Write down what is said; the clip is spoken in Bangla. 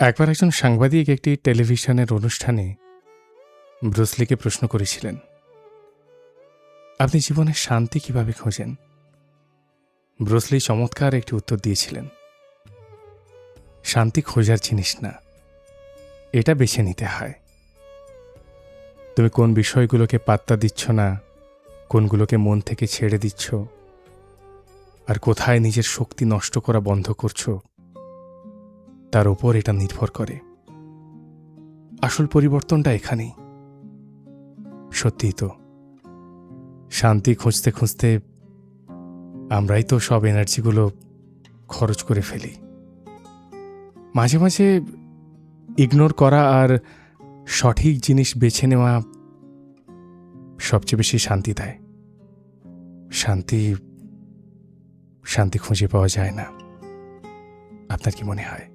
একবার একজন সাংবাদিক একটি টেলিভিশনের অনুষ্ঠানে ব্রুসলিকে প্রশ্ন করেছিলেন, আপনি জীবনে শান্তি কিভাবে খোঁজেন? ব্রুসলি চমৎকার একটি উত্তর দিয়েছিলেন, শান্তি খোঁজার জিনিস না, এটা বেছে নিতে হয়। তুমি কোন বিষয়গুলোকে পাত্তা দিচ্ছ না, কোনগুলোকে মন থেকে ছেড়ে দিচ্ছ, আর কোথায় নিজের শক্তি নষ্ট করা বন্ধ করছো, তার উপর এটা নির্ভর করে। আসল পরিবর্তনটা এখানেই। সত্যিই তো, শান্তি খুঁজতে খুঁজতে আমরাই তো সব এনার্জিগুলো খরচ করে ফেলি। মাঝে মাঝে ইগনোর করা আর সঠিক জিনিস বেছে নেওয়া সবচেয়ে বেশি শান্তি দেয়। শান্তি শান্তি খুঁজে পাওয়া যায় না। আপনার কি মনে হয়?